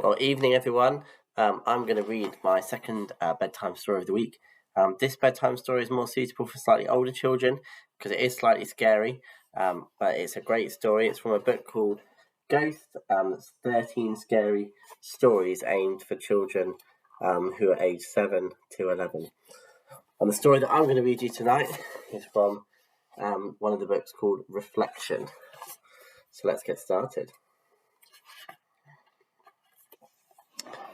Well, evening everyone. I'm going to read my second bedtime story of the week. This bedtime story is more suitable for slightly older children because it is slightly scary, but it's a great story. It's from a book called Ghost. It's 13 scary stories aimed for children who are aged 7 to 11. And the story that I'm going to read you tonight is from one of the books called Reflection. So let's get started.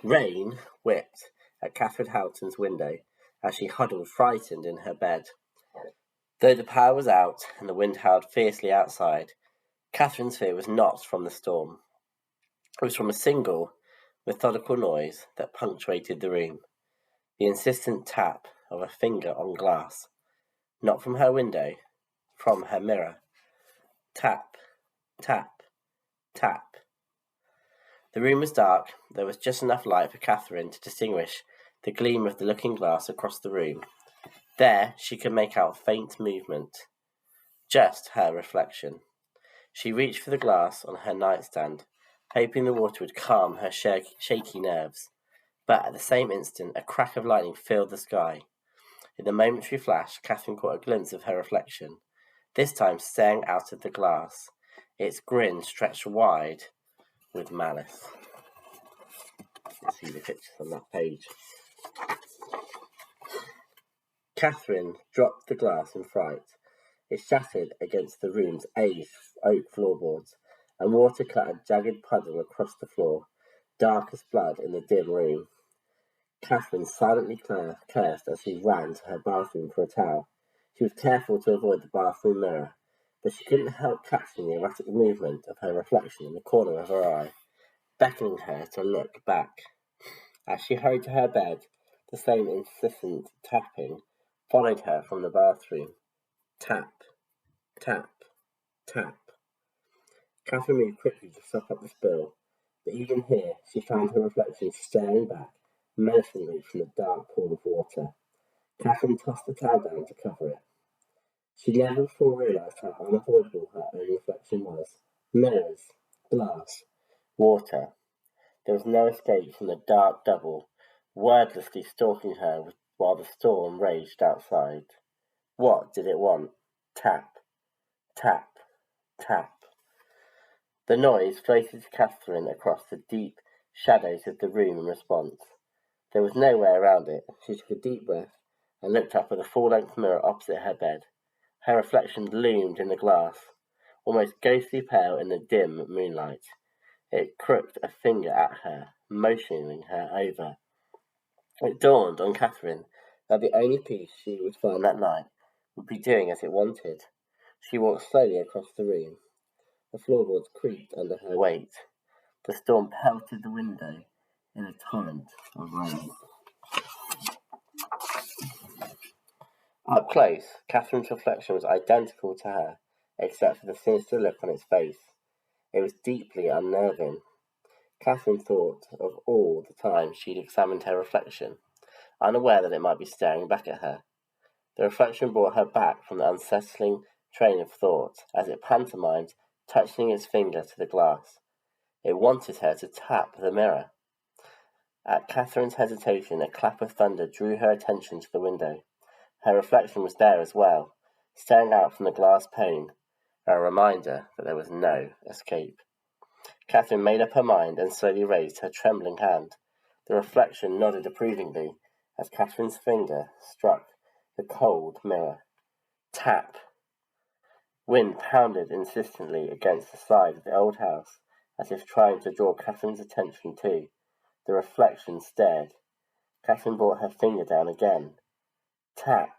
Rain whipped at Catherine Houghton's window as she huddled frightened in her bed. Though the power was out and the wind howled fiercely outside, Catherine's fear was not from the storm. It was from a single, methodical noise that punctuated the room, the insistent tap of a finger on glass, not from her window, from her mirror. Tap, tap, tap. The room was dark. There was just enough light for Catherine to distinguish the gleam of the looking glass across the room. There she could make out faint movement, just her reflection. She reached for the glass on her nightstand, hoping the water would calm her shaky nerves. But at the same instant, a crack of lightning filled the sky. In the momentary flash, Catherine caught a glimpse of her reflection, this time staring out of the glass, its grin stretched wide with malice. Let's see the pictures on that page. Catherine dropped the glass in fright. It shattered against the room's aged oak floorboards, and water cut a jagged puddle across the floor, dark as blood in the dim room. Catherine silently cursed as she ran to her bathroom for a towel. She was careful to avoid the bathroom mirror, but she couldn't help catching the erratic movement of her reflection in the corner of her eye, beckoning her to look back. As she hurried to her bed, the same insistent tapping followed her from the bathroom. Tap, tap, tap. Catherine moved quickly to stop up the spill, but even here she found her reflection staring back menacingly from the dark pool of water. Catherine tossed the towel down to cover it. She never before realised how unavoidable her own reflection was. Mirrors, glass, water. There was no escape from the dark double, wordlessly stalking her while the storm raged outside. What did it want? Tap, tap, tap. The noise floated to Catherine across the deep shadows of the room in response. There was no way around it. She took a deep breath and looked up at the full-length mirror opposite her bed. Her reflection loomed in the glass, almost ghostly pale in the dim moonlight. It crooked a finger at her, motioning her over. It dawned on Catherine that the only peace she would find that night would be doing as it wanted. She walked slowly across the room. The floorboards creaked under her weight. The storm pelted the window in a torrent of rain. Up close, Catherine's reflection was identical to her, except for the sinister look on its face. It was deeply unnerving. Catherine thought of all the times she'd examined her reflection, unaware that it might be staring back at her. The reflection brought her back from the unsettling train of thought as it pantomimed, touching its finger to the glass. It wanted her to tap the mirror. At Catherine's hesitation, a clap of thunder drew her attention to the window. Her reflection was there as well, staring out from the glass pane, a reminder that there was no escape. Catherine made up her mind and slowly raised her trembling hand. The reflection nodded approvingly as Catherine's finger struck the cold mirror. Tap! Wind pounded insistently against the side of the old house, as if trying to draw Catherine's attention too. The reflection stared. Catherine brought her finger down again. Tap!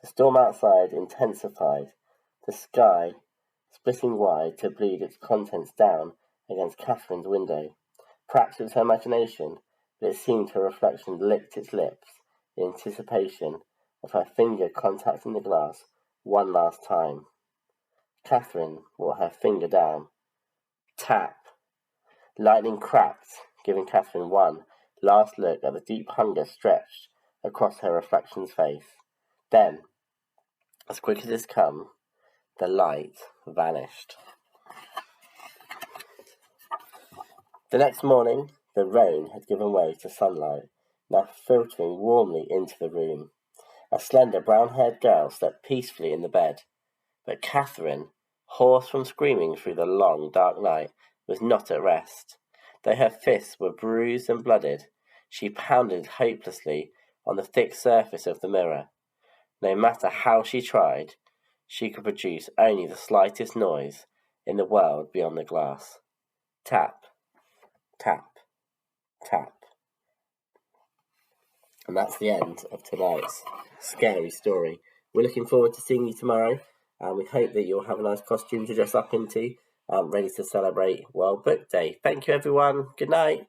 The storm outside intensified, the sky splitting wide to bleed its contents down against Catherine's window. Perhaps it was her imagination, but it seemed her reflection licked its lips in anticipation of her finger contacting the glass one last time. Catherine brought her finger down. Tap! Lightning cracked, giving Catherine one last look at the deep hunger stretched across her reflection's face. Then, as quick as it's come, the light vanished. The next morning, the rain had given way to sunlight, now filtering warmly into the room. A slender brown-haired girl slept peacefully in the bed, but Catherine, hoarse from screaming through the long, dark night, was not at rest. Though her fists were bruised and blooded, she pounded hopelessly on the thick surface of the mirror. No matter how she tried, she could produce only the slightest noise in the world beyond the glass. Tap, tap, tap. And that's the end of tonight's scary story. We're looking forward to seeing you tomorrow, and we hope that you'll have a nice costume to dress up into, ready to celebrate World Book Day. Thank you, everyone. Good night.